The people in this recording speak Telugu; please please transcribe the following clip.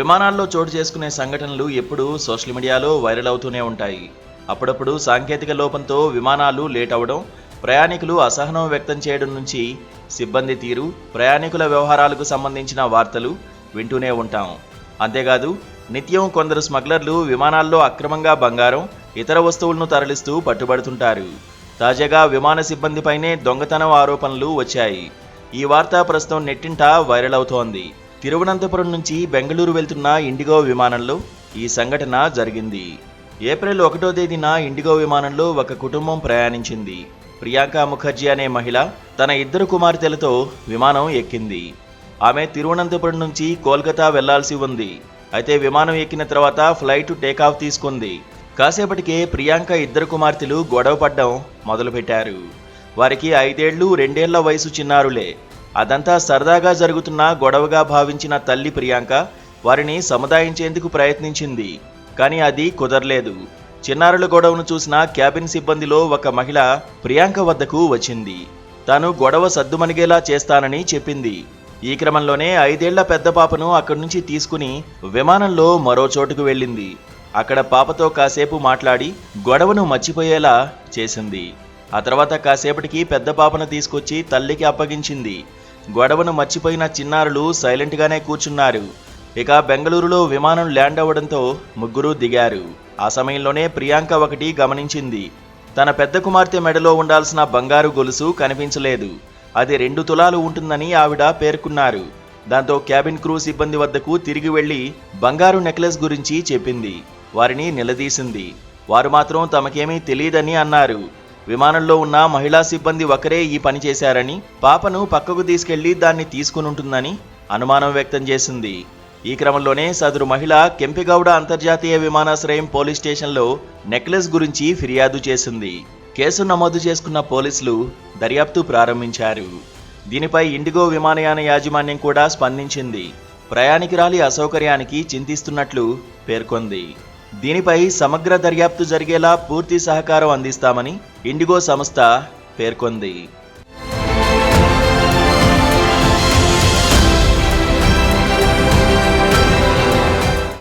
విమానాల్లో చోటు చేసుకునే సంఘటనలు ఎప్పుడూ సోషల్ మీడియాలో వైరల్ అవుతూనే ఉంటాయి. అప్పుడప్పుడు సాంకేతిక లోపంతో విమానాలు లేట్ అవ్వడం, ప్రయాణికులు అసహనం వ్యక్తం చేయడం నుంచి సిబ్బంది తీరు, ప్రయాణికుల వ్యవహారాలకు సంబంధించిన వార్తలు వింటూనే ఉంటాం. అంతేకాదు నిత్యం కొందరు స్మగ్లర్లు విమానాల్లో అక్రమంగా బంగారం, ఇతర వస్తువులను తరలిస్తూ పట్టుబడుతుంటారు. తాజాగా విమాన సిబ్బందిపైనే దొంగతనం ఆరోపణలు వచ్చాయి. ఈ వార్త ప్రస్తుతం నెట్టింట వైరల్ అవుతోంది. తిరువనంతపురం నుంచి బెంగళూరు వెళ్తున్న ఇండిగో విమానంలో ఈ సంఘటన జరిగింది. ఏప్రిల్ 1వ తేదీన ఇండిగో విమానంలో ఒక కుటుంబం ప్రయాణించింది. ప్రియాంక ముఖర్జీ అనే మహిళ తన 2 కుమార్తెలతో విమానం ఎక్కింది. ఆమె తిరువనంతపురం నుంచి కోల్కతా వెళ్లాల్సి ఉంది. అయితే విమానం ఎక్కిన తర్వాత ఫ్లైట్ టేకాఫ్ తీసుకుంది. కాసేపటికే ప్రియాంక 2 కుమార్తెలు గొడవ పడ్డం మొదలుపెట్టారు. వారికి 5 ఏళ్లు 2 ఏళ్ల వయసు చిన్నారులే. అదంతా సరదాగా జరుగుతున్న గొడవగా భావించిన తల్లి ప్రియాంక వారిని సముదాయించేందుకు ప్రయత్నించింది. కానీ అది కుదరలేదు. చిన్నారుల గొడవను చూసిన క్యాబిన్ సిబ్బందిలో ఒక మహిళ ప్రియాంక వద్దకు వచ్చింది. తాను గొడవ సద్దుమణిగేలా చేస్తానని చెప్పింది. ఈ క్రమంలోనే 5 ఏళ్ల పెద్ద పాపను అక్కడి నుంచి తీసుకుని విమానంలో మరో చోటుకు వెళ్ళింది. అక్కడ పాపతో కాసేపు మాట్లాడి గొడవను మర్చిపోయేలా చేసింది. ఆ తర్వాత కాసేపటికి పెద్ద పాపను తీసుకొచ్చి తల్లికి అప్పగించింది. గొడవను మర్చిపోయిన చిన్నారులు సైలెంట్గానే కూర్చున్నారు. ఇక బెంగళూరులో విమానం ల్యాండ్ అవ్వడంతో ముగ్గురు దిగారు. ఆ సమయంలోనే ప్రియాంక ఒకటి గమనించింది. తన పెద్ద కుమార్తె మెడలో ఉండాల్సిన బంగారు గొలుసు కనిపించలేదు. అది 2 తులాలు ఉంటుందని ఆవిడ పేర్కొన్నారు. దాంతో క్యాబిన్ క్రూ సిబ్బంది వద్దకు తిరిగి వెళ్లి బంగారు నెక్లెస్ గురించి చెప్పింది. వారిని నిలదీసింది. వారు మాత్రం తమకేమీ తెలియదని అన్నారు. విమానంలో ఉన్న మహిళా సిబ్బంది ఒకరే ఈ పని చేశారని, పాపను పక్కకు తీసుకెళ్లి దాన్ని తీసుకునుంటుందని అనుమానం వ్యక్తం చేసింది. ఈ క్రమంలోనే సదరు మహిళ కెంపెగౌడ అంతర్జాతీయ విమానాశ్రయం పోలీస్ స్టేషన్లో నెక్లెస్ గురించి ఫిర్యాదు చేసింది. కేసు నమోదు చేసుకున్న పోలీసులు దర్యాప్తు ప్రారంభించారు. దీనిపై ఇండిగో విమానయాన యాజమాన్యం కూడా స్పందించింది. ప్రయాణికురాలి అసౌకర్యానికి చింతిస్తున్నట్లు పేర్కొంది. దీనిపై సమగ్ర దర్యాప్తు జరిగేలా పూర్తి సహకారం అందిస్తామని ఇండిగో సంస్థ పేర్కొంది.